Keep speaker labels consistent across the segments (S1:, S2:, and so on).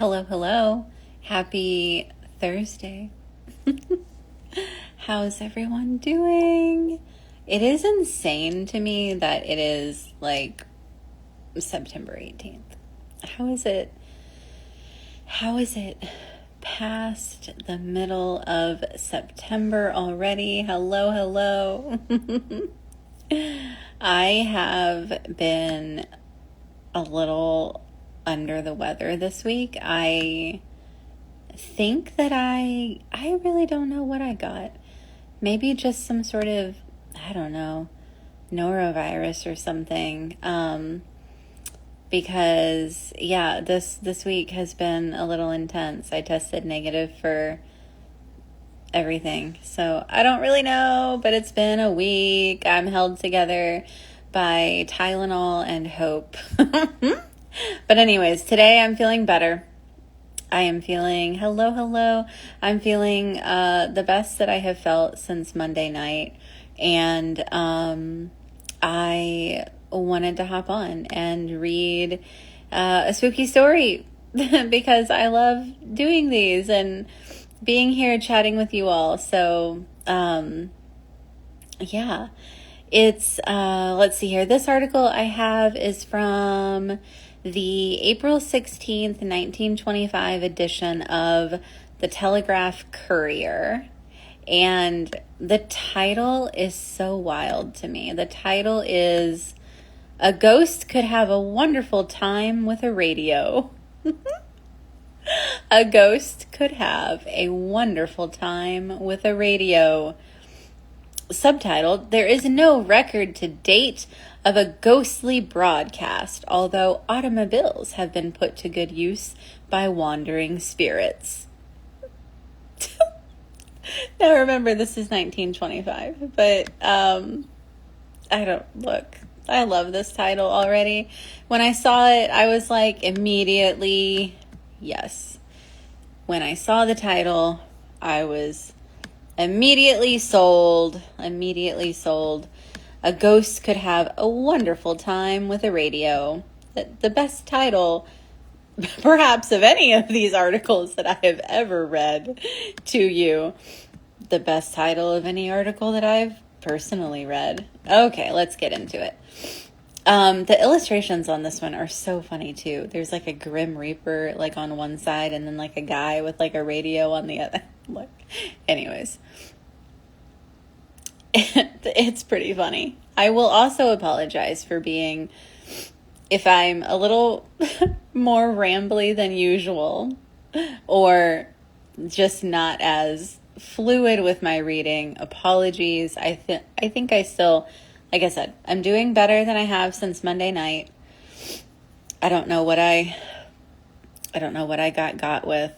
S1: Hello, hello. Happy Thursday. How's everyone doing? It is insane to me that it is like September 18th. How is it? How is it past the middle of September already? Hello, hello. I have been a little under the weather this week. I think that I really don't know what I got. Maybe just some sort of, I don't know, norovirus or something. Because this week has been a little intense. I tested negative for everything. So I don't really know, but it's been a week. I'm held together by Tylenol and hope. But anyways, today I'm feeling better. I am feeling, hello. I'm feeling the best that I have felt since Monday night. And I wanted to hop on and read a spooky story because I love doing these and being here chatting with you all. So, it's, let's see here. This article I have is from the April 16th, 1925 edition of the Telegraph Courier. And the title is so wild to me. The title is "A Ghost Could Have a Wonderful Time with a Radio." A ghost could have a wonderful time with a radio. Subtitled, "There is no record to date of a ghostly broadcast, although automobiles have been put to good use by wandering spirits." Now remember, this is 1925, but I love this title already. When I saw it, I was like, immediately, yes. When I saw the title, I was immediately sold. A ghost could have a wonderful time with a radio. The best title, perhaps, of any of these articles that I have ever read to you. The best title of any article that I've personally read. Okay, let's get into it. The illustrations on this one are so funny too. There's like a Grim Reaper like on one side and then like a guy with like a radio on the other. Look, anyways. It's pretty funny. I will also apologize for being, if I'm a little more rambly than usual, or just not as fluid with my reading. Apologies. I think I still, like I said, I'm doing better than I have since Monday night. I don't know what I got with.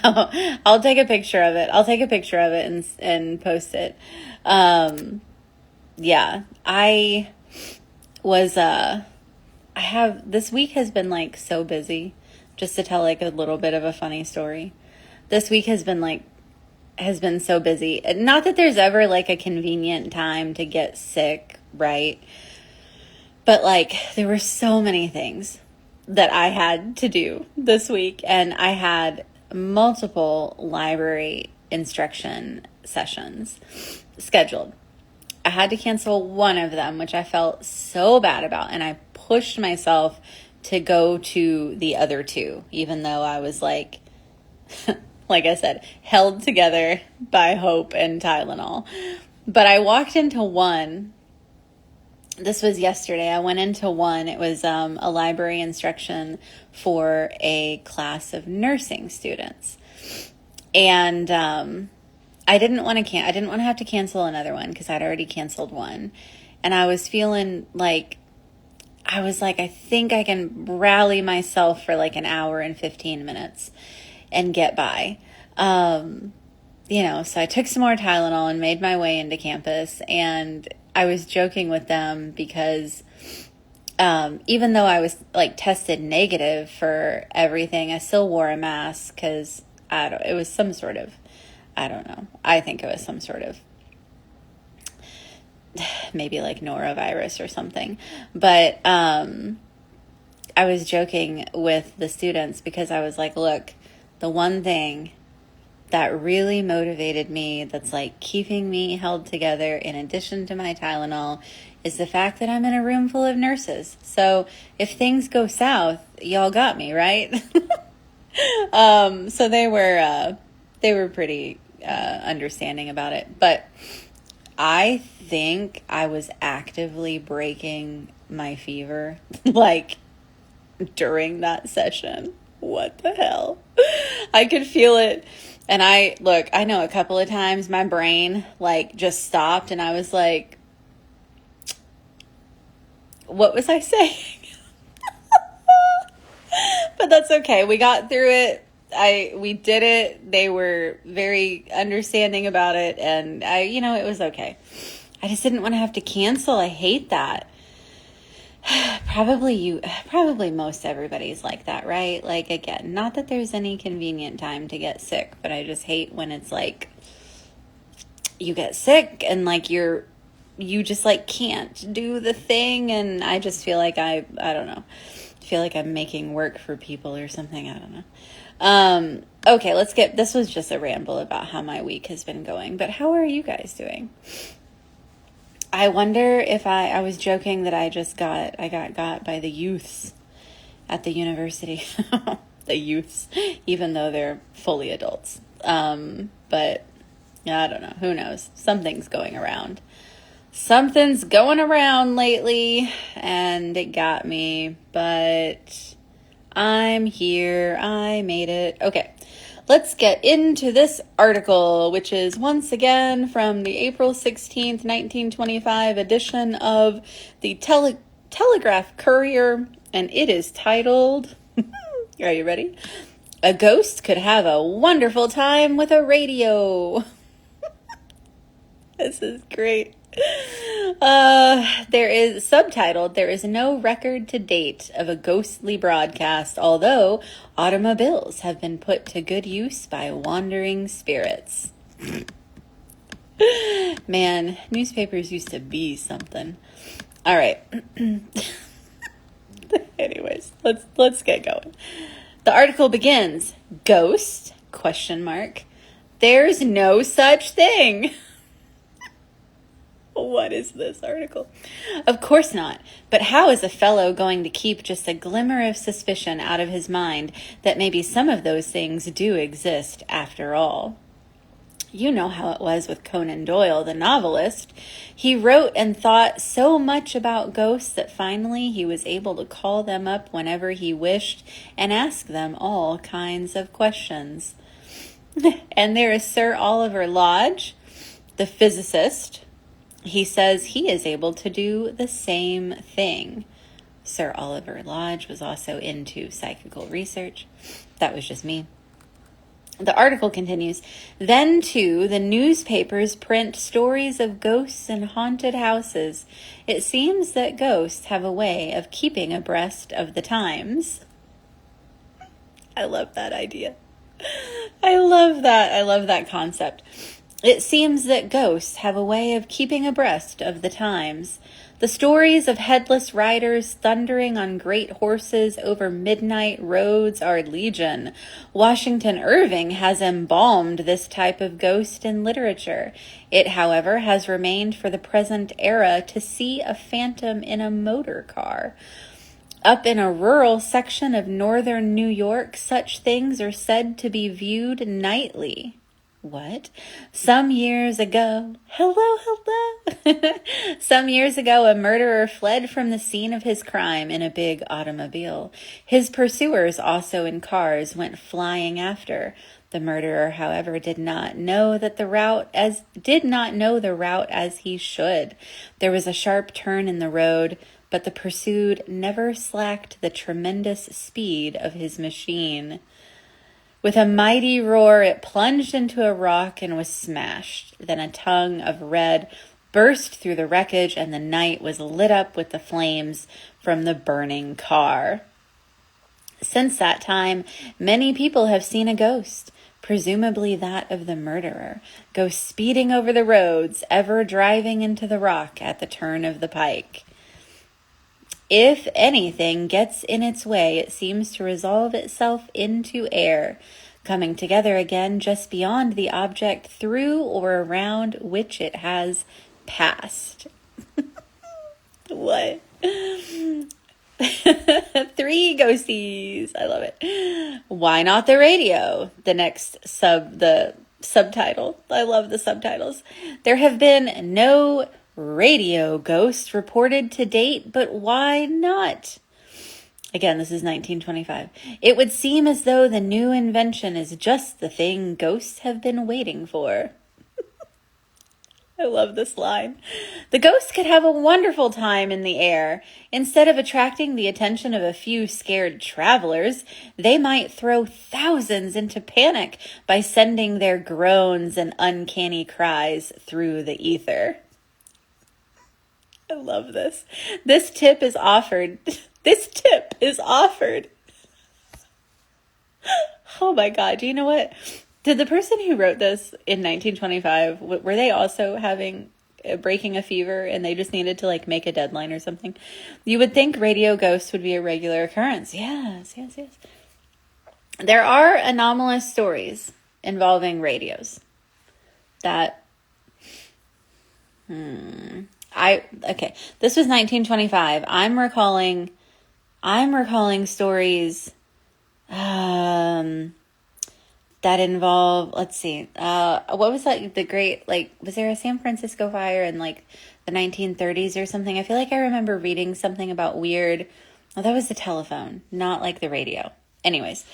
S1: I'll take a picture of it. And post it. This week has been like so busy. Just to tell like a little bit of a funny story. This week has been so busy. Not that there's ever like a convenient time to get sick, right? But like there were so many things that I had to do this week, and I had multiple library instruction sessions scheduled. I had to cancel one of them, which I felt so bad about, and I pushed myself to go to the other two, even though I was like I said, held together by hope and Tylenol. But I walked into one. This was yesterday. I went into one. It was a library instruction for a class of nursing students. And I didn't want to have to cancel another one because I'd already canceled one. And I was feeling like, I think I can rally myself for like an hour and 15 minutes and get by. So I took some more Tylenol and made my way into campus, and I was joking with them because even though I was like tested negative for everything, I still wore a mask because it was some sort of, I don't know. I think it was some sort of maybe like norovirus or something. But I was joking with the students because I was like, look, the one thing that really motivated me, that's like keeping me held together in addition to my Tylenol, is the fact that I'm in a room full of nurses. So if things go south, y'all got me, right? So they were pretty understanding about it. But I think I was actively breaking my fever like during that session. What the hell? I could feel it. And I know a couple of times my brain like just stopped and I was like, what was I saying? But that's okay. We got through it. We did it. They were very understanding about it. And it was okay. I just didn't want to have to cancel. I hate that. Probably most everybody's like that, right? Like, again, not that there's any convenient time to get sick, but I just hate when it's like you get sick and like you just like can't do the thing. And I just feel like I don't know, feel like I'm making work for people or something. I don't know. Okay, this was just a ramble about how my week has been going, but how are you guys doing? I wonder if I was joking that I got by the youths at the university. The youths, even though they're fully adults. But I don't know. Who knows? Something's going around. Something's going around lately, and it got me. But I'm here. I made it. Okay. Let's get into this article, which is once again from the April 16th, 1925 edition of the Telegraph Courier, and it is titled, are you ready? A ghost could have a wonderful time with a radio. This is great. There is subtitled, there is no record to date of a ghostly broadcast, although automobiles have been put to good use by wandering spirits. Man, newspapers used to be something. All right. Anyways, let's get going. The article begins, ghost, ? There's no such thing. What is this article? Of course not. But how is a fellow going to keep just a glimmer of suspicion out of his mind that maybe some of those things do exist after all? You know how it was with Conan Doyle, the novelist. He wrote and thought so much about ghosts that finally he was able to call them up whenever he wished and ask them all kinds of questions. And there is Sir Oliver Lodge, the physicist. He says he is able to do the same thing. Sir Oliver Lodge was also into psychical research. That was just me. The article continues, then too, the newspapers print stories of ghosts and haunted houses. It seems that ghosts have a way of keeping abreast of the times. I love that idea. I love that concept. It seems that ghosts have a way of keeping abreast of the times. The stories of headless riders thundering on great horses over midnight roads are legion. Washington Irving has embalmed this type of ghost in literature. It, however, has remained for the present era to see a phantom in a motor car. Up in a rural section of northern New York, such things are said to be viewed nightly. What? Some years ago, Some years ago, a murderer fled from the scene of his crime in a big automobile. His pursuers, also in cars, went flying after. The murderer, however, did not know the route as he should. There was a sharp turn in the road, but the pursued never slacked the tremendous speed of his machine. With a mighty roar, it plunged into a rock and was smashed. Then a tongue of red burst through the wreckage, and the night was lit up with the flames from the burning car. Since that time, many people have seen a ghost, presumably that of the murderer, go speeding over the roads, ever driving into the rock at the turn of the pike. If anything gets in its way, it seems to resolve itself into air, coming together again just beyond the object through or around which it has passed. What? 3 ghosties. I love it. Why not the radio? The subtitle. I love the subtitles. There have been no radio ghosts reported to date, but why not? Again, this is 1925. It would seem as though the new invention is just the thing ghosts have been waiting for. I love this line. The ghosts could have a wonderful time in the air. Instead of attracting the attention of a few scared travelers, they might throw thousands into panic by sending their groans and uncanny cries through the ether. I love this. This tip is offered. Oh my God. Do you know what? Did the person who wrote this in 1925, were they also breaking a fever and they just needed to like make a deadline or something? You would think radio ghosts would be a regular occurrence. Yes. There are anomalous stories involving radios that, this was 1925. I'm recalling stories, that involve, let's see, what was that, was there a San Francisco fire in like the 1930s or something? I feel like I remember reading something about that was the telephone, not like the radio. Anyways,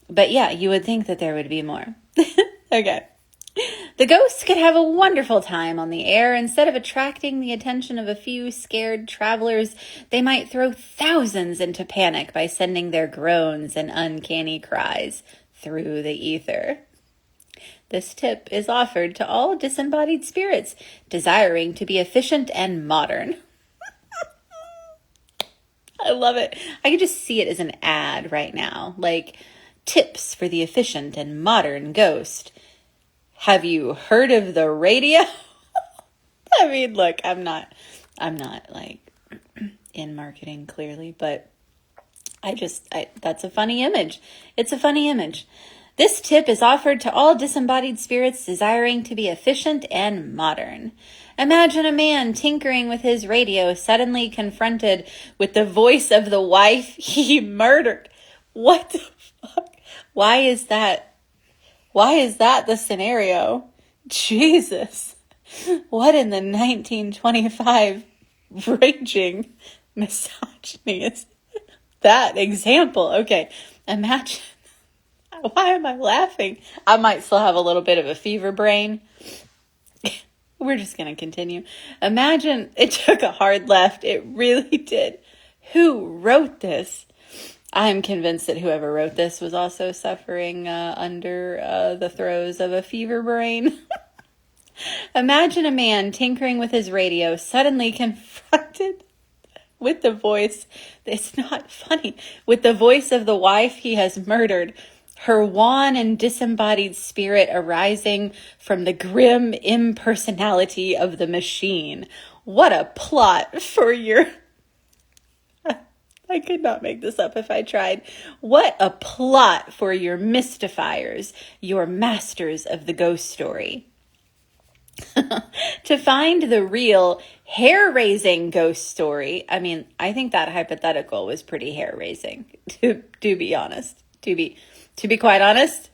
S1: but yeah, you would think that there would be more. Okay. The ghosts could have a wonderful time on the air. Instead of attracting the attention of a few scared travelers, they might throw thousands into panic by sending their groans and uncanny cries through the ether. This tip is offered to all disembodied spirits desiring to be efficient and modern. I love it. I can just see it as an ad right now. Like, tips for the efficient and modern ghost. Have you heard of the radio? I mean, look, I'm not like in marketing clearly, but that's a funny image. It's a funny image. This tip is offered to all disembodied spirits desiring to be efficient and modern. Imagine a man tinkering with his radio suddenly confronted with the voice of the wife he murdered. What the fuck? Why is that the scenario? Jesus. What in the 1925 raging misogyny is that example? Okay, imagine. Why am I laughing? I might still have a little bit of a fever brain. We're just going to continue. Imagine it took a hard left. It really did. Who wrote this? I'm convinced that whoever wrote this was also suffering under the throes of a fever brain. Imagine a man tinkering with his radio suddenly confronted with the voice, it's not funny, with the voice of the wife he has murdered, her wan and disembodied spirit arising from the grim impersonality of the machine. What a plot for your... I could not make this up if I tried. What a plot for your mystifiers, your masters of the ghost story. To find the real hair-raising ghost story, I mean, I think that hypothetical was pretty hair-raising, to be honest. To be quite honest,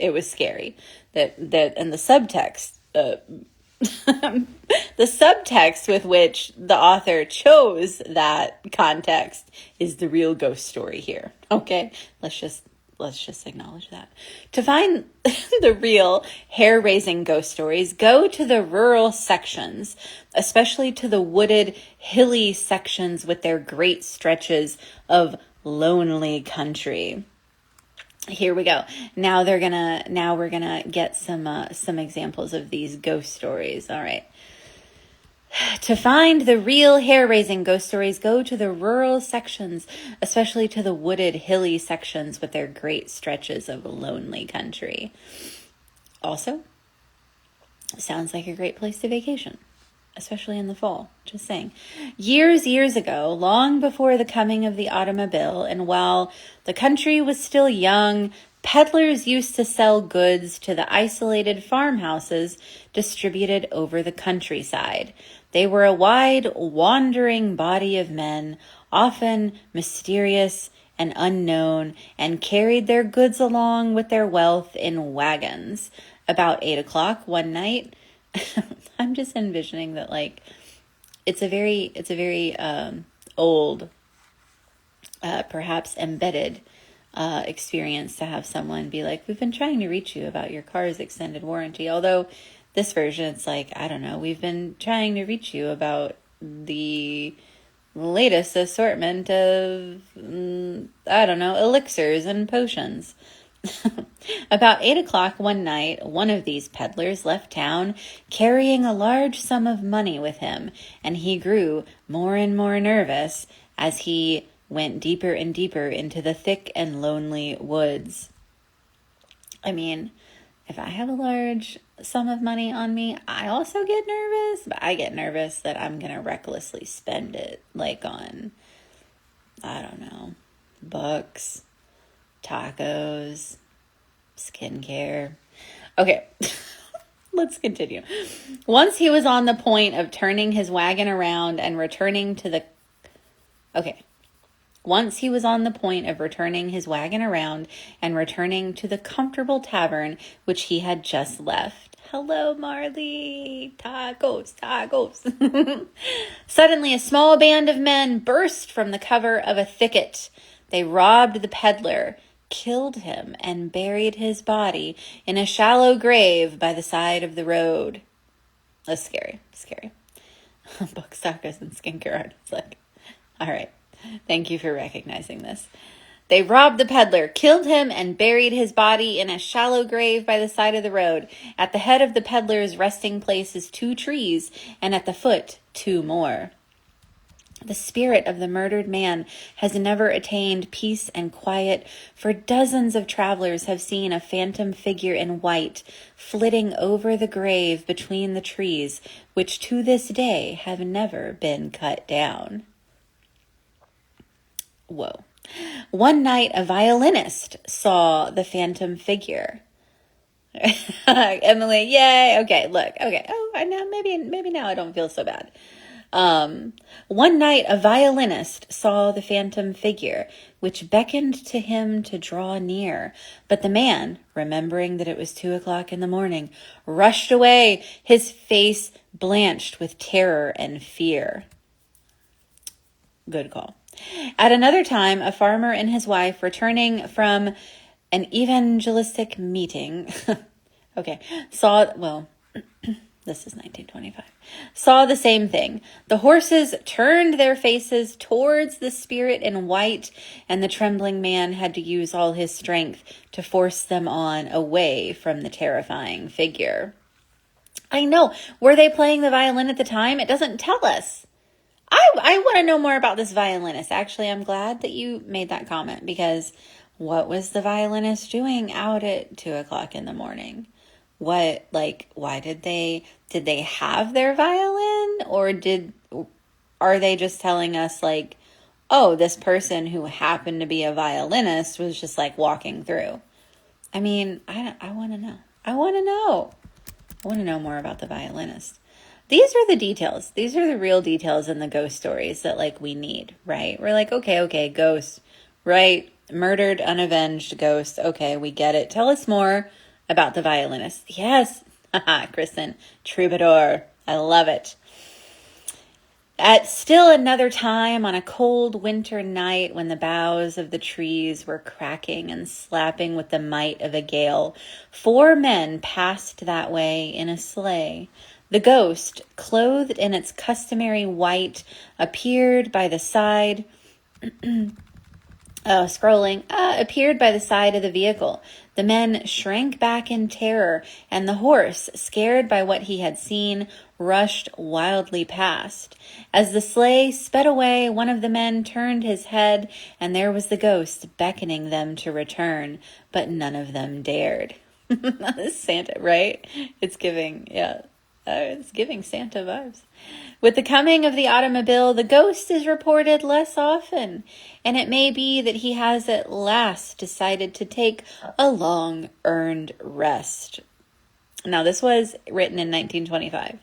S1: it was scary. And the subtext, the subtext with which the author chose that context is the real ghost story here. Okay, let's just acknowledge that. To find the real hair-raising ghost stories, go to the rural sections, especially to the wooded, hilly sections with their great stretches of lonely country. Here we go. Now we're gonna get some examples of these ghost stories. All right. To find the real hair-raising ghost stories, go to the rural sections, especially to the wooded, hilly sections with their great stretches of lonely country. Also, sounds like a great place to vacation. especially in the fall. Just saying. Years ago, long before the coming of the automobile, and while the country was still young, peddlers used to sell goods to the isolated farmhouses distributed over the countryside. They were a wide, wandering body of men, often mysterious and unknown, and carried their goods along with their wealth in wagons. About 8 o'clock one night, I'm just envisioning that, like, it's a very old, perhaps embedded experience to have someone be like, we've been trying to reach you about your car's extended warranty. Although this version, it's like, I don't know, we've been trying to reach you about the latest assortment of, I don't know, elixirs and potions. About 8 o'clock one night, one of these peddlers left town carrying a large sum of money with him, and he grew more and more nervous as he went deeper and deeper into the thick and lonely woods. I mean, if I have a large sum of money on me, I also get nervous, but I get nervous that I'm going to recklessly spend it, like on, I don't know, books, tacos, skincare. Okay, let's continue. Once he was on the point of turning his wagon around and returning to the... Once he was on the point of returning his wagon around and returning to the comfortable tavern which he had just left. Hello, Marley. Tacos, tacos. Suddenly, a small band of men burst from the cover of a thicket. They robbed the peddler, killed him, and buried his body in a shallow grave by the side of the road. That's scary. Books, tacos, and skincare. It's like, all right. Thank you for recognizing this. They robbed the peddler, killed him, and buried his body in a shallow grave by the side of the road. At the head of the peddler's resting place is 2 trees, and at the foot 2 more. The spirit of the murdered man has never attained peace and quiet, for dozens of travelers have seen a phantom figure in white flitting over the grave between the trees, which to this day have never been cut down. Whoa. One night, a violinist saw the phantom figure. Emily, yay. Okay, look. Okay. Oh, I know. Maybe now I don't feel so bad. One night, a violinist saw the phantom figure, which beckoned to him to draw near. But the man, remembering that it was 2 o'clock in the morning, rushed away, his face blanched with terror and fear. Good call. At another time, a farmer and his wife, returning from an evangelistic meeting, this is 1925, saw the same thing. The horses turned their faces towards the spirit in white, and the trembling man had to use all his strength to force them on away from the terrifying figure. I know. Were they playing the violin at the time? It doesn't tell us. I want to know more about this violinist. Actually, I'm glad that you made that comment, because what was the violinist doing out at 2 o'clock in the morning? Why did they have their violin, or are they just telling us like, oh, this person who happened to be a violinist was just like walking through? I mean, I want to know. I want to know more about the violinist. These are the details. These are the real details in the ghost stories that like we need, right? We're like, okay, ghost, right? Murdered, unavenged ghost. Okay, we get it. Tell us more about the violinist. Yes. Kristen, troubadour. I love it. At still another time, on a cold winter night when the boughs of the trees were cracking and slapping with the might of a gale, 4 men passed that way in a sleigh. The ghost, clothed in its customary white, appeared by the side... appeared by the side of the vehicle. The men shrank back in terror, and the horse, scared by what he had seen, rushed wildly past. As the sleigh sped away, one of the men turned his head, and there was the ghost beckoning them to return, but none of them dared. Santa, right? It's giving, yeah. It's giving Santa vibes. With the coming of the automobile, the ghost is reported less often, and it may be that he has at last decided to take a long-earned rest. Now, this was written in 1925,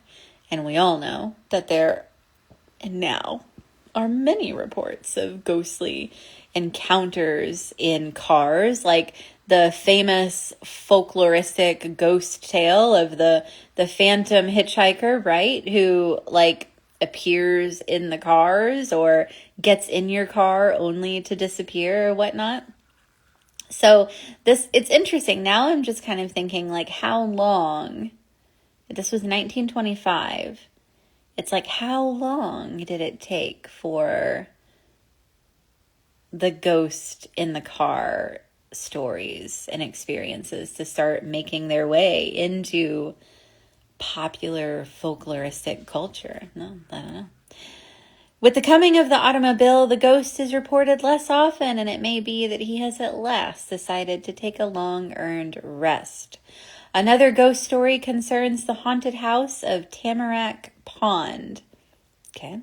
S1: and we all know that there now are many reports of ghostly encounters in cars, like the famous folkloristic ghost tale of the phantom hitchhiker, right? Who like appears in the cars or gets in your car only to disappear or whatnot. So it's interesting. Now I'm just kind of thinking like how long, this was 1925. It's like how long did it take for the ghost in the car stories and experiences to start making their way into popular folkloristic culture? No, I don't know. With the coming of the automobile, the ghost is reported less often, and it may be that he has at last decided to take a long-earned rest. Another ghost story concerns the haunted house of Tamarack Pond. Okay.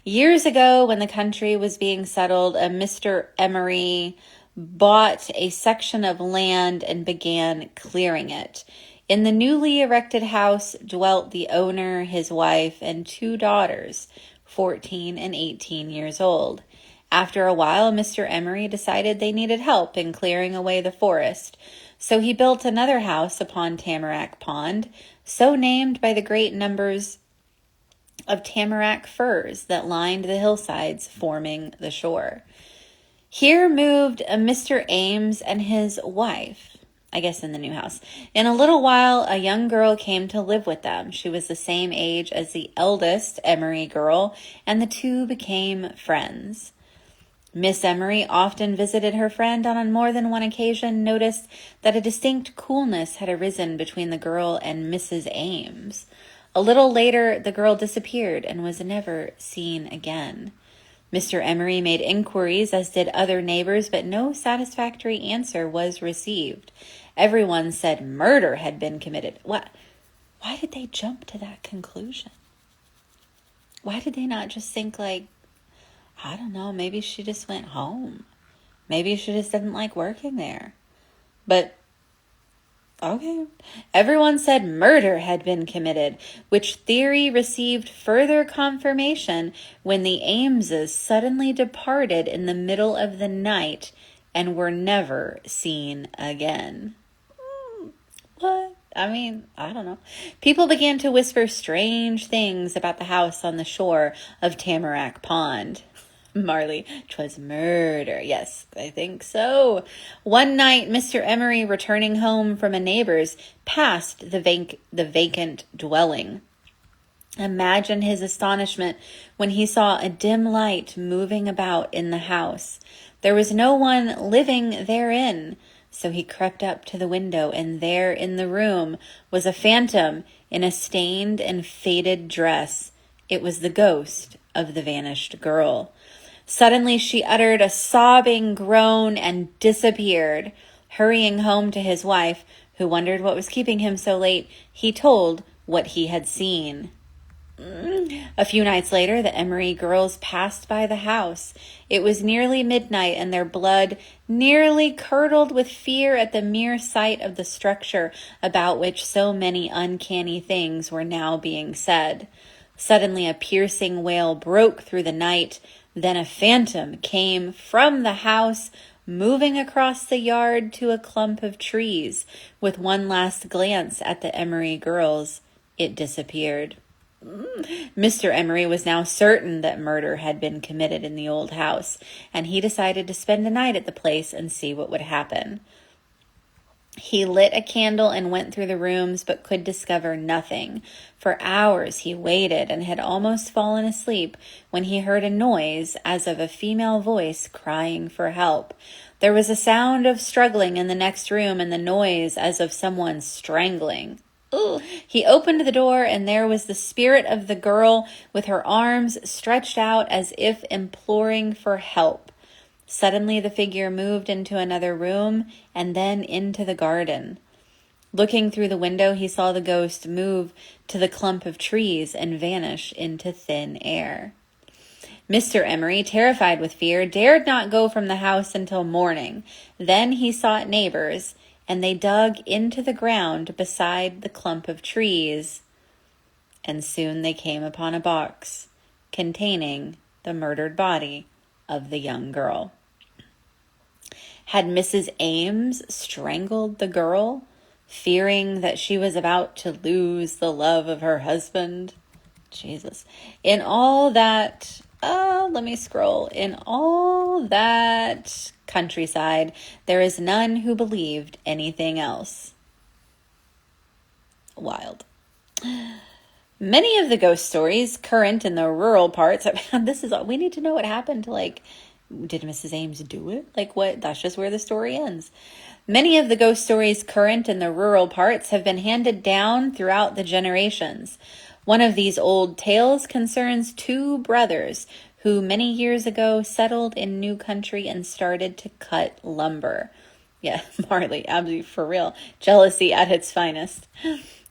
S1: Years ago, when the country was being settled, a Mr. Emery bought a section of land and began clearing it. In the newly erected house dwelt the owner, his wife, and 2 daughters, 14 and 18 years old. After a while, Mr. Emery decided they needed help in clearing away the forest, so he built another house upon Tamarack Pond, so named by the great numbers of tamarack firs that lined the hillsides forming the shore. Here moved a Mr. Ames and his wife, I guess in the new house. In a little while, a young girl came to live with them. She was the same age as the eldest Emery girl, and the 2 became friends. Miss Emery often visited her friend, and on more than one occasion noticed that a distinct coolness had arisen between the girl and Mrs. Ames. A little later, the girl disappeared and was never seen again. Mr. Emery made inquiries, as did other neighbors, but no satisfactory answer was received. Everyone said murder had been committed. What? Why did they jump to that conclusion? Why did they not just think like, I don't know, maybe she just went home. Maybe she just didn't like working there. But, okay. Everyone said murder had been committed, which theory received further confirmation when the Ameses suddenly departed in the middle of the night and were never seen again. What? I mean, I don't know. People began to whisper strange things about the house on the shore of Tamarack Pond. Marley, 'twas murder. Yes, I think so. One night, Mr. Emery, returning home from a neighbor's, passed the vacant dwelling. Imagine his astonishment when he saw a dim light moving about in the house. There was no one living therein. So he crept up to the window, and there in the room was a phantom in a stained and faded dress. It was the ghost of the vanished girl. Suddenly she uttered a sobbing groan and disappeared. Hurrying home to his wife, who wondered what was keeping him so late, he told what he had seen. A few nights later, the Emery girls passed by the house. It was nearly midnight, and their blood nearly curdled with fear at the mere sight of the structure about which so many uncanny things were now being said. Suddenly a piercing wail broke through the night. Then a phantom came from the house, moving across the yard to a clump of trees. With one last glance at the Emery girls, it disappeared. Mr. Emery was now certain that murder had been committed in the old house, and he decided to spend the night at the place and see what would happen. He lit a candle and went through the rooms, but could discover nothing. For hours he waited and had almost fallen asleep when he heard a noise as of a female voice crying for help. There was a sound of struggling in the next room, and the noise as of someone strangling. Ooh. He opened the door, and there was the spirit of the girl with her arms stretched out as if imploring for help. Suddenly the figure moved into another room and then into the garden. Looking through the window, he saw the ghost move to the clump of trees and vanish into thin air. Mr. Emery, terrified with fear, dared not go from the house until morning. Then he sought neighbors, and they dug into the ground beside the clump of trees, and soon they came upon a box containing the murdered body of the young girl. Had Mrs. Ames strangled the girl, fearing that she was about to lose the love of her husband? Jesus. In all that, let me scroll. In all that countryside, there is none who believed anything else. Wild. Many of the ghost stories current in the rural parts, we need to know what happened to, did Mrs. Ames do it? What? That's just where the story ends. Many of the ghost stories current in the rural parts have been handed down throughout the generations. One of these old tales concerns two brothers who many years ago settled in new country and started to cut lumber. Yeah, Marley, absolutely for real. Jealousy at its finest.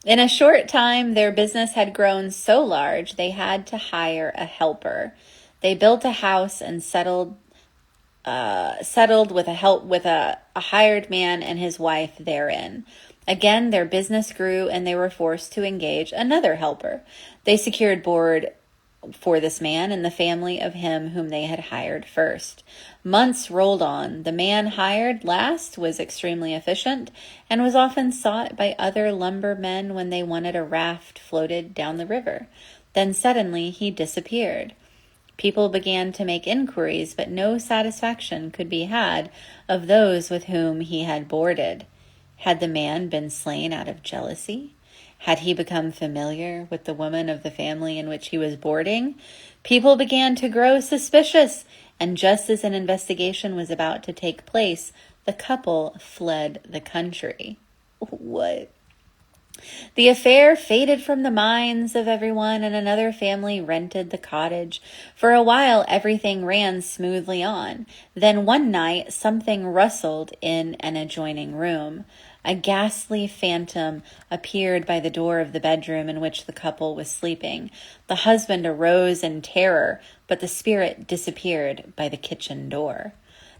S1: In a short time, their business had grown so large they had to hire a helper. They built a house and settled with a hired man and his wife therein. Again, their business grew and they were forced to engage another helper. They secured board for this man and the family of him whom they had hired first. Months rolled on. The man hired last was extremely efficient and was often sought by other lumbermen when they wanted a raft floated down the river. Then suddenly he disappeared. People began to make inquiries, but no satisfaction could be had of those with whom he had boarded. Had the man been slain out of jealousy? Had he become familiar with the woman of the family in which he was boarding? People began to grow suspicious, and just as an investigation was about to take place, the couple fled the country. What? The affair faded from the minds of everyone, and another family rented the cottage. For a while, everything ran smoothly on. Then one night, something rustled in an adjoining room. A ghastly phantom appeared by the door of the bedroom in which the couple was sleeping. The husband arose in terror, but the spirit disappeared by the kitchen door.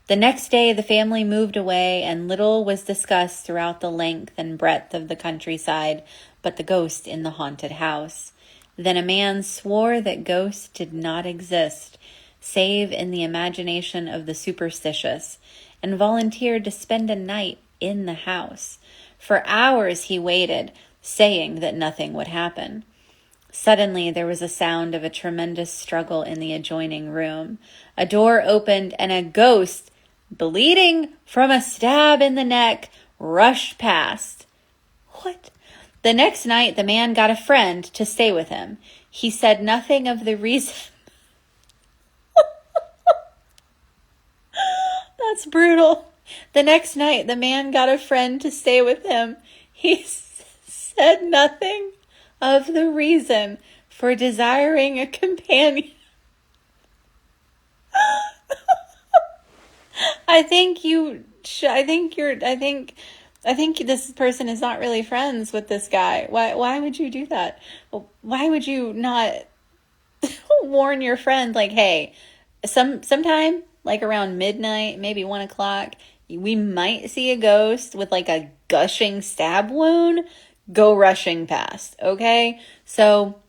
S1: The next day, the family moved away, and little was discussed throughout the length and breadth of the countryside but the ghost in the haunted house. Then a man swore that ghosts did not exist, save in the imagination of the superstitious, and volunteered to spend a night in the house. For hours he waited, saying that nothing would happen. Suddenly there was a sound of a tremendous struggle in the adjoining room. A door opened and a ghost, bleeding from a stab in the neck, rushed past. What? The next night the man got a friend to stay with him. He said nothing of the reason. That's brutal. The next night the man got a friend to stay with him. He said nothing of the reason for desiring a companion. I think this person is not really friends with this guy. Why would you do that? Why would you not warn your friend, hey, sometime around midnight, maybe 1:00, we might see a ghost with a gushing stab wound go rushing past. Okay. So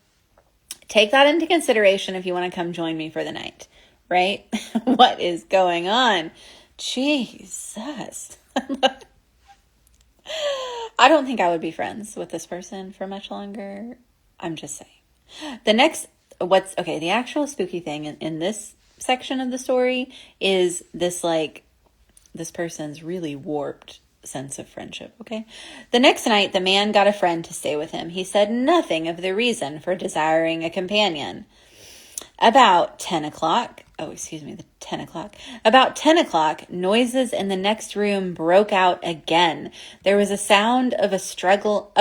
S1: take that into consideration if you want to come join me for the night, right? What is going on? Jesus. I don't think I would be friends with this person for much longer. I'm just saying. The actual spooky thing in this section of the story is this person's really warped sense of friendship, okay? The next night, the man got a friend to stay with him. He said nothing of the reason for desiring a companion. About 10 o'clock, about 10 o'clock, noises in the next room broke out again. There was a sound of a struggle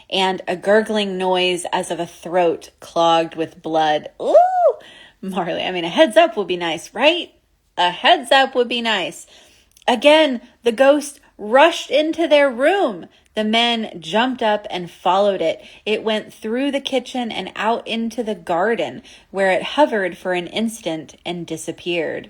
S1: and a gurgling noise as of a throat clogged with blood. Ooh, Marley, a heads up would be nice, right? A heads up would be nice. Again, the ghost rushed into their room, The men jumped up and followed it. It went through the kitchen and out into the garden, where it hovered for an instant and disappeared.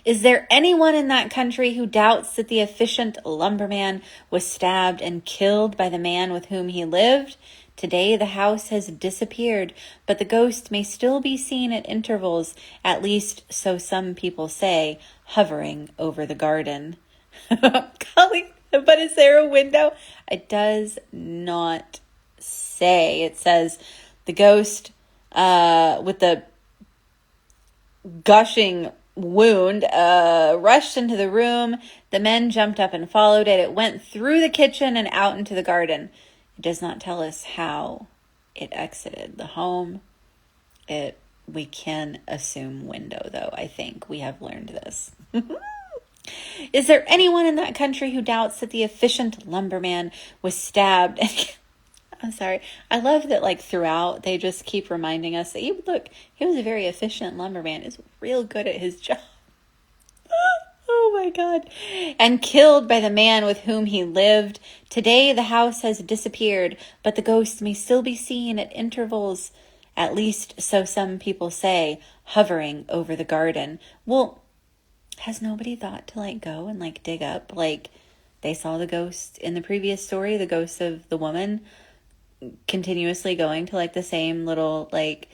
S1: Is there anyone in that country who doubts that the efficient lumberman was stabbed and killed by the man with whom he lived? Today the house has disappeared, but the ghost may still be seen at intervals, at least so some people say, hovering over the garden. Golly, but is there a window? It does not say. It says the ghost with the gushing wound rushed into the room. The men jumped up and followed it. It went through the kitchen and out into the garden. It does not tell us how it exited the home. We can assume window, though. I think we have learned this. Is there anyone in that country who doubts that the efficient lumberman was stabbed? I'm sorry. I love that, like, throughout, they just keep reminding us that, look, he was a very efficient lumberman. He's real good at his job. Oh, my God. And killed by the man with whom he lived. Today, the house has disappeared, but the ghost may still be seen at intervals, at least so some people say, hovering over the garden. Well, has nobody thought to, like, go and, like, dig up? Like, they saw the ghost in the previous story, the ghost of the woman, continuously going to, like, the same little, like,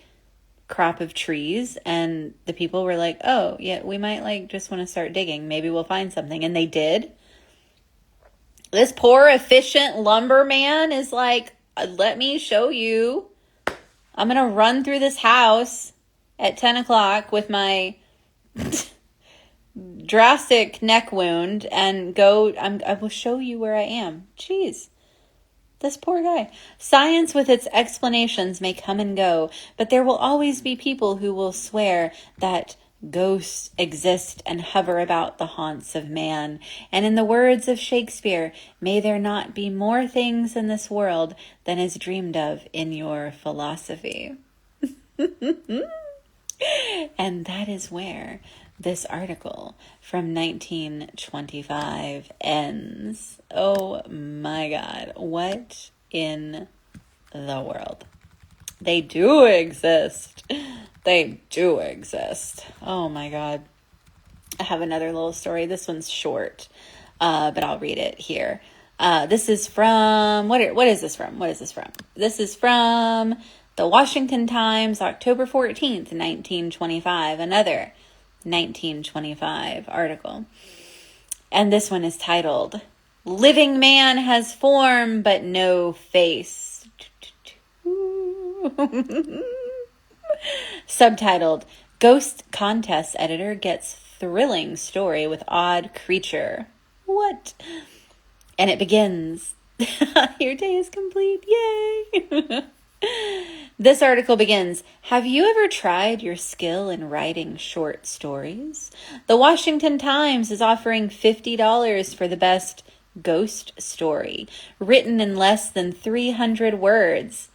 S1: crop of trees, and the people were like, oh, yeah, we might, like, just want to start digging. Maybe we'll find something. And they did. This poor, efficient lumberman is like, let me show you. I'm going to run through this house at 10 o'clock with my drastic neck wound and go, I will show you where I am. Jeez. This poor guy. Science with its explanations may come and go, but there will always be people who will swear that ghosts exist and hover about the haunts of man. And in the words of Shakespeare, may there not be more things in this world than is dreamed of in your philosophy. And that is where this article from 1925 ends. Oh my God. What in the world? They do exist. They do exist. Oh my God. I have another little story. This one's short, but I'll read it here. This is from, what is this from? This is from the Washington Times, October 14th, 1925. Another 1925 article. And this one is titled, Living Man Has Form But No Face. Subtitled, Ghost Contest Editor Gets Thrilling Story with Odd Creature. What? And it begins, your day is complete. Yay! This article begins, have you ever tried your skill in writing short stories? The Washington Times is offering $50 for the best ghost story, written in less than 300 words.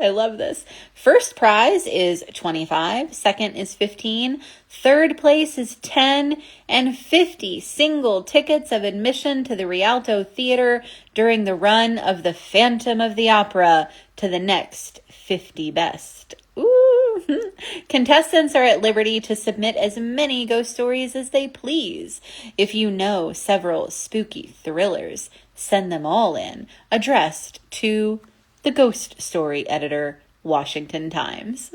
S1: I love this. First prize is $25, second is $15, third place is $10, and 50 single tickets of admission to the Rialto Theater during the run of The Phantom of the Opera to the next 50 best. Ooh. Contestants are at liberty to submit as many ghost stories as they please. If you know several spooky thrillers, send them all in, addressed to the Ghost Story Editor, Washington Times.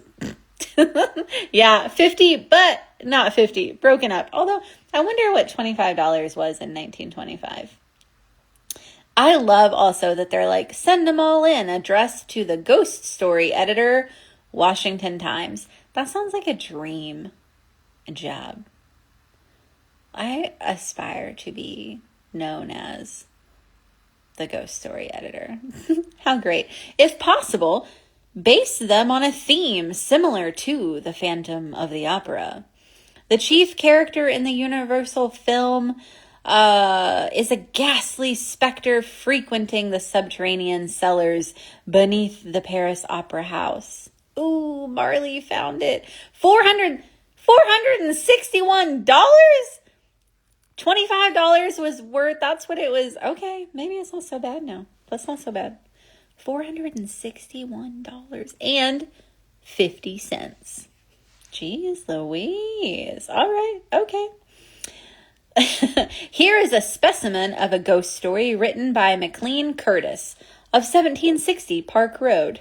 S1: Yeah, 50, but not 50, broken up. Although, I wonder what $25 was in 1925. I love also that they're like, send them all in, addressed to the Ghost Story Editor, Washington Times. That sounds like a dream job. I aspire to be known as the Ghost Story Editor. How great. If possible, base them on a theme similar to The Phantom of the Opera. The chief character in the Universal film is a ghastly specter frequenting the subterranean cellars beneath the Paris Opera House. Ooh, Marley found it. $461? $25 was worth, that's what it was. Okay, maybe it's not so bad now. That's not so bad. $461.50. Jeez Louise. All right, okay. Here is a specimen of a ghost story written by McLean Curtis of 1760 Park Road.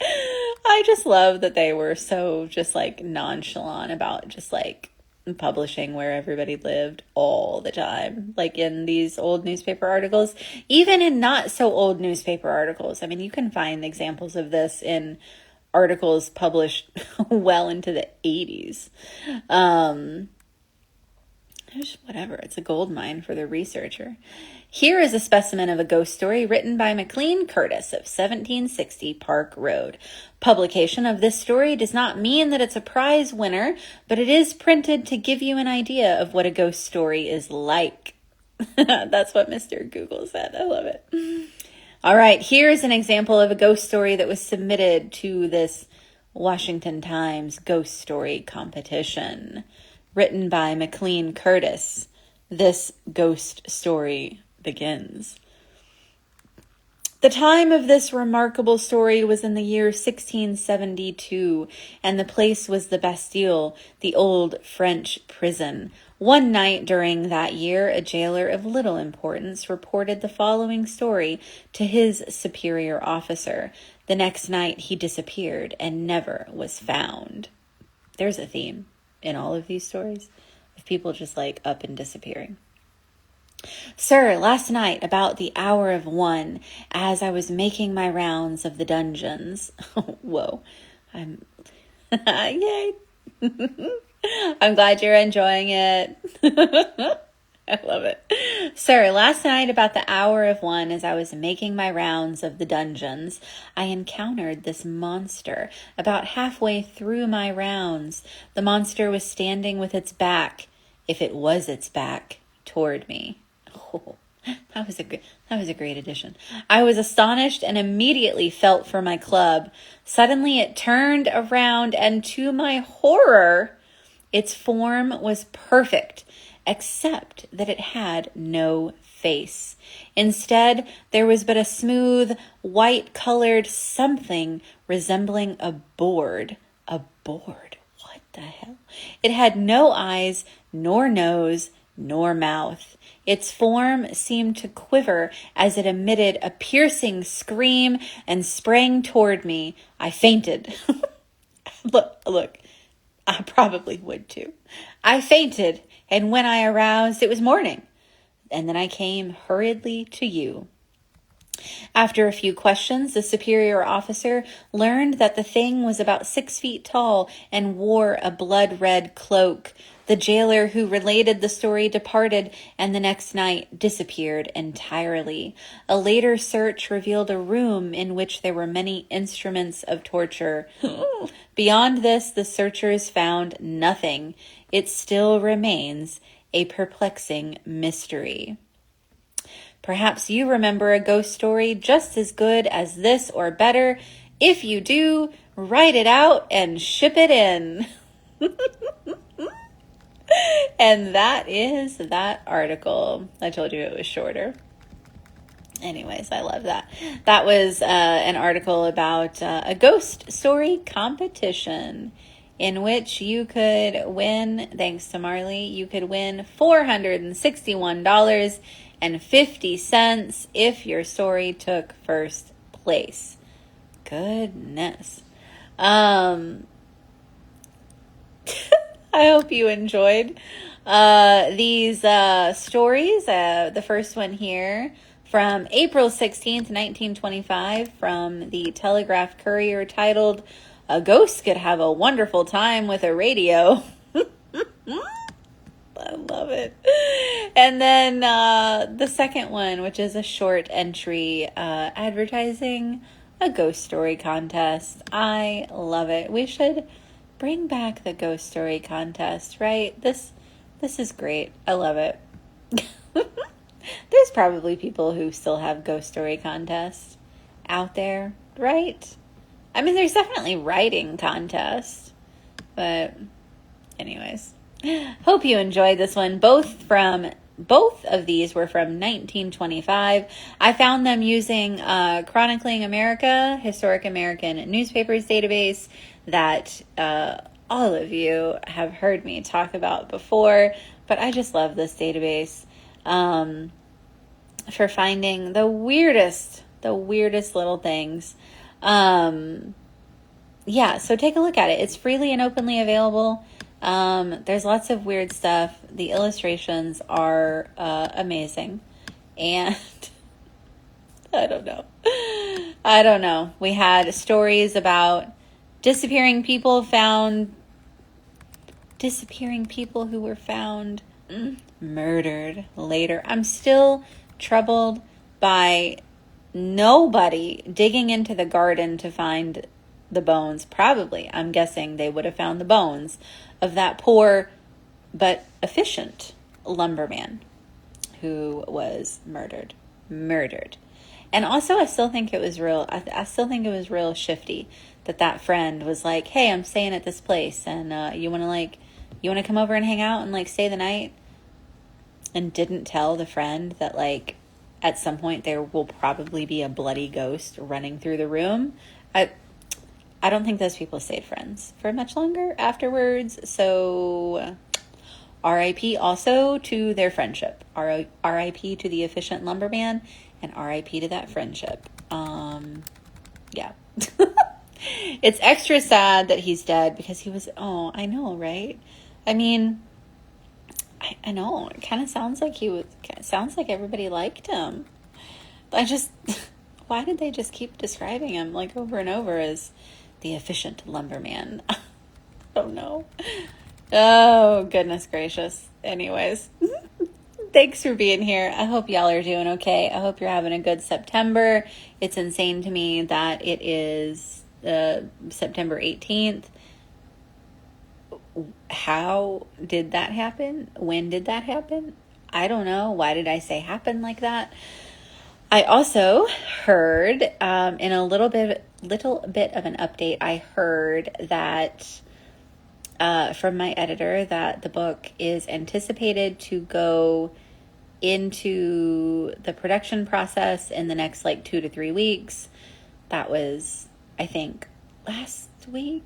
S1: I just love that they were so just like nonchalant about just like publishing where everybody lived all the time, like in these old newspaper articles, even in not so old newspaper articles. I mean, you can find examples of this in articles published well into the 80s. Whatever, it's a gold mine for the researcher. Here is a specimen of a ghost story written by McLean Curtis of 1760 Park Road. Publication of this story does not mean that it's a prize winner, but it is printed to give you an idea of what a ghost story is like. That's what Mr. Google said. I love it. All right, here's an example of a ghost story that was submitted to this Washington Times ghost story competition. Written by McLean Curtis. This ghost story begins. The time of this remarkable story was in the year 1672, and the place was the Bastille, the old French prison. One night during that year, a jailer of little importance reported the following story to his superior officer. The next night he disappeared and never was found. There's a theme in all of these stories of people just like up and disappearing. Sir, last night about the hour of 1, as I was making my rounds of the dungeons. Whoa. Yay. I'm glad you're enjoying it. I love it. Sir, last night about the hour of 1, as I was making my rounds of the dungeons, I encountered this monster about halfway through my rounds. The monster was standing with its back, if it was its back, toward me. Oh, that was a great addition. I was astonished and immediately felt for my club. Suddenly it turned around, and to my horror, its form was perfect, except that it had no face. Instead, there was but a smooth, white-colored something resembling a board. A board? What the hell? It had no eyes, nor nose, nor mouth. Its form seemed to quiver as it emitted a piercing scream and sprang toward me. I fainted. Look, I probably would too. I fainted, and when I aroused, it was morning. And then I came hurriedly to you. After a few questions, the superior officer learned that the thing was about 6 feet tall and wore a blood-red cloak. The jailer who related the story departed, and the next night disappeared entirely. A later search revealed a room in which there were many instruments of torture. Beyond this, the searchers found nothing. It still remains a perplexing mystery. Perhaps you remember a ghost story just as good as this or better. If you do, write it out and ship it in. And that is that article. I told you it was shorter. Anyways, I love that. That was an article about a ghost story competition in which you could win, thanks to Marley, you could win $461.50 if your story took first place. Goodness. I hope you enjoyed these stories. The first one here from April 16th, 1925, from the Telegraph Courier, titled, "A Ghost Could Have a Wonderful Time with a Radio." I love it. And then the second one, which is a short entry advertising a ghost story contest. I love it. We should bring back the ghost story contest, right? This is great. I love it. There's probably people who still have ghost story contests out there, right? I mean, there's definitely writing contests, but anyways. Hope you enjoyed this one. Both of these were from 1925. I found them using Chronicling America, Historic American Newspapers database that all of you have heard me talk about before, but I just love this database for finding the weirdest little things. Yeah, so take a look at it. It's freely and openly available. There's lots of weird stuff. The illustrations are amazing. And I don't know. We had stories about disappearing people who were found murdered later. I'm still troubled by nobody digging into the garden to find the bones. Probably, I'm guessing they would have found the bones of that poor but efficient lumberman who was murdered. And also, I still think it was real. I still think it was real shifty that friend was like, "Hey, I'm staying at this place, and you want to come over and hang out and like stay the night," and didn't tell the friend that like at some point there will probably be a bloody ghost running through the room. I don't think those people stayed friends for much longer afterwards. So RIP also to their friendship. RIP to the efficient lumberman, and RIP to that friendship. Yeah. It's extra sad that he's dead because he was, I know, right? I mean, I know. It kind of sounds like everybody liked him. Why did they just keep describing him like over and over as the efficient lumberman? I don't know. Oh, goodness gracious. Anyways, thanks for being here. I hope y'all are doing okay. I hope you're having a good September. It's insane to me that it is September 18th. How did that happen? When did that happen? I don't know. Why did I say happen like that? I also heard in a little bit of an update, I heard that from my editor that the book is anticipated to go into the production process in the next 2 to 3 weeks. That was, I think, last week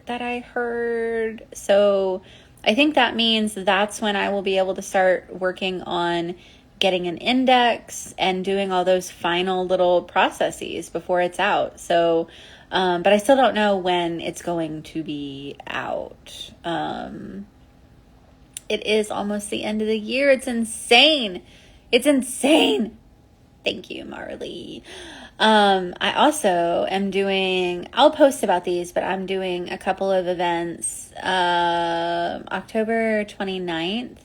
S1: that I heard. So I think that means that's when I will be able to start working on getting an index and doing all those final little processes before it's out. So, but I still don't know when it's going to be out. It is almost the end of the year. It's insane. Thank you, Marley. I also am I'll post about these, but I'm doing a couple of events, October 29th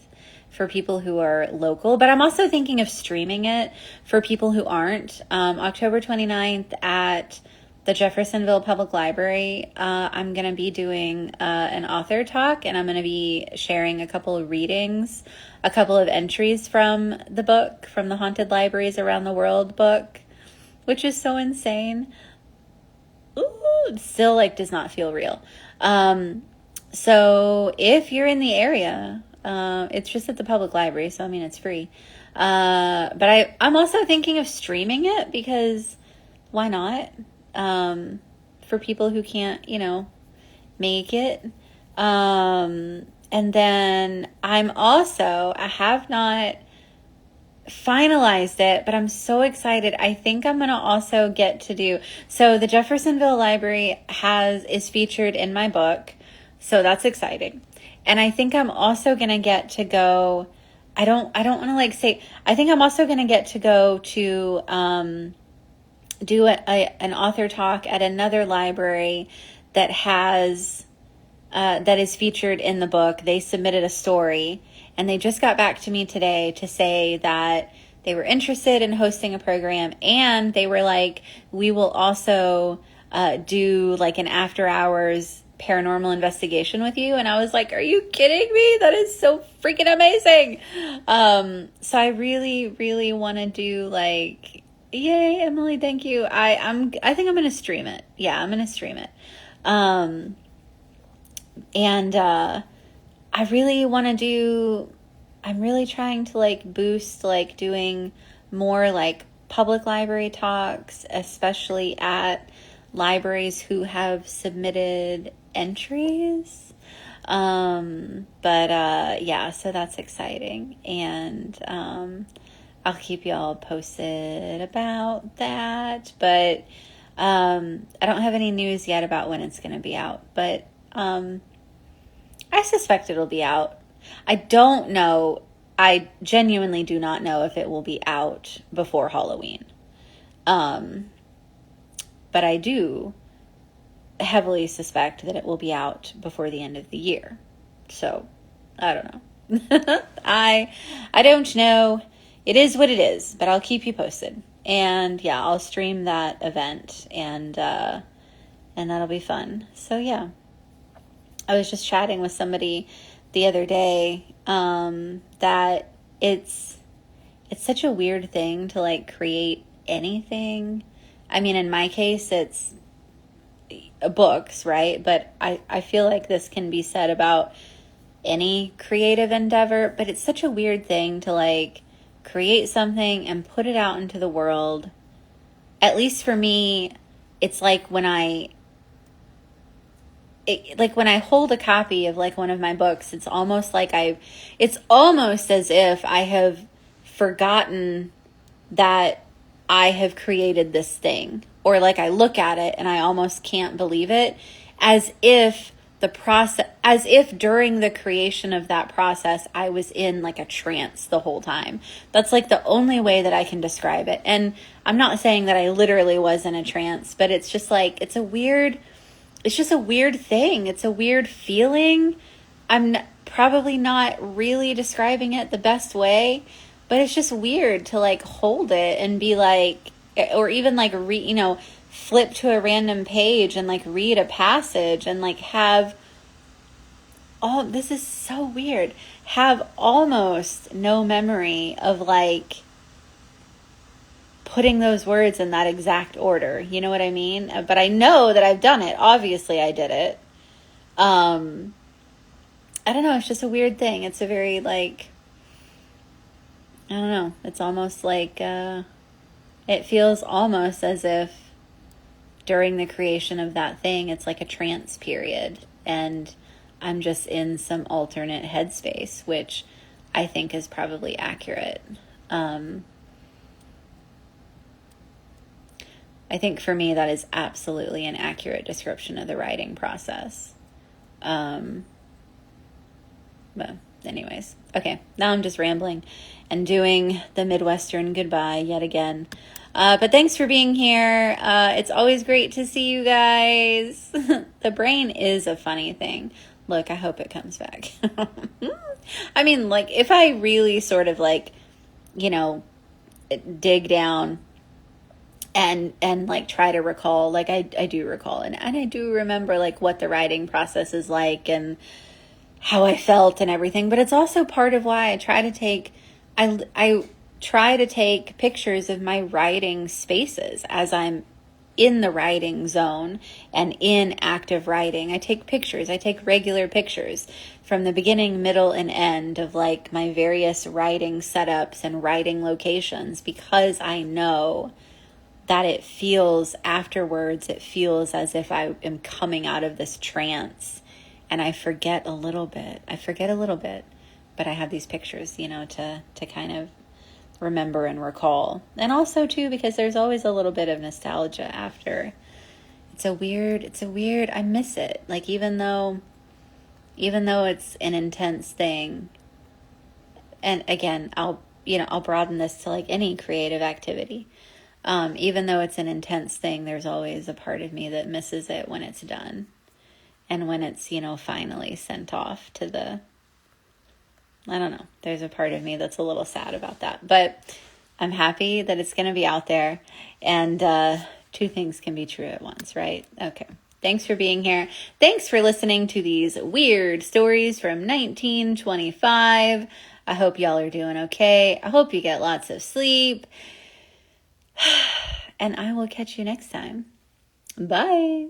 S1: for people who are local, but I'm also thinking of streaming it for people who aren't. October 29th at the Jeffersonville Public Library, I'm going to be doing an author talk, and I'm going to be sharing a couple of readings, a couple of entries from the book, from the Haunted Libraries Around the World book, which is so insane. Ooh, it still does not feel real. So if you're in the area, it's just at the public library, so I mean it's free. But I'm also thinking of streaming it because why not? For people who can't, make it. And then I have not finalized it, but I'm so excited. I think I'm going to also get to so the Jeffersonville Library is featured in my book. So that's exciting. And I think I'm also going to get to go, I don't want to say, I think I'm also going to get to go to, do an author talk at another library that is featured in the book. They submitted a story, and they just got back to me today to say that they were interested in hosting a program, and they were like, we will also do an after hours paranormal investigation with you. And I was like, are you kidding me? That is so freaking amazing. So I really, really want to do yay, Emily, thank you. I think I'm going to stream it. Yeah, I'm going to stream it. And I really want to I'm really trying to like boost like doing more like public library talks, especially at libraries who have submitted entries. Yeah, so that's exciting. And I'll keep y'all posted about that. But I don't have any news yet about when it's going to be out. But I suspect it'll be out. I don't know. I genuinely do not know if it will be out before Halloween. But I do heavily suspect that it will be out before the end of the year. So, I don't know. I don't know. It is what it is, but I'll keep you posted. And yeah, I'll stream that event and that'll be fun. So yeah. I was just chatting with somebody the other day that it's such a weird thing to like create anything. I mean, in my case, it's books, right? But I feel like this can be said about any creative endeavor, but it's such a weird thing to like create something and put it out into the world. At least for me, it's like when I hold a copy of like one of my books, it's almost as if I have forgotten that I have created this thing, or like I look at it and I almost can't believe it, as if during the creation of that process, I was in like a trance the whole time. That's like the only way that I can describe it. And I'm not saying that I literally was in a trance, but it's just like, it's just a weird thing. It's a weird feeling. I'm probably not really describing it the best way, but it's just weird to like hold it and be like, or even like flip to a random page and like read a passage and like this is so weird, have almost no memory of like putting those words in that exact order. You know what I mean? But I know that I've done it. Obviously I did it. I don't know. It's just a weird thing. It's a very like, I don't know. It's almost like, it feels almost as if during the creation of that thing, it's like a trance period and I'm just in some alternate headspace, which I think is probably accurate. I think for me, that is absolutely an accurate description of the writing process. But anyways, okay, now I'm just rambling and doing the Midwestern goodbye yet again. But thanks for being here. It's always great to see you guys. The brain is a funny thing. Look, I hope it comes back. I mean, like, if I really sort of like, dig down and like try to recall, like I do recall and I do remember like what the writing process is like and how I felt and everything, but it's also part of why I try to take pictures of my writing spaces as I'm in the writing zone and in active writing. I take pictures. I take regular pictures from the beginning, middle, and end of like my various writing setups and writing locations, because I know that it feels afterwards, it feels as if I am coming out of this trance and I forget a little bit, but I have these pictures, to kind of remember and recall. And also too, because there's always a little bit of nostalgia after. It's a weird, I miss it. Like, even though it's an intense thing, and again, I'll broaden this to like any creative activity. Even though it's an intense thing, there's always a part of me that misses it when it's done. And when it's, finally sent off to I don't know. There's a part of me that's a little sad about that. But I'm happy that it's going to be out there. And two things can be true at once, right? Okay. Thanks for being here. Thanks for listening to these weird stories from 1925. I hope y'all are doing okay. I hope you get lots of sleep. And I will catch you next time. Bye.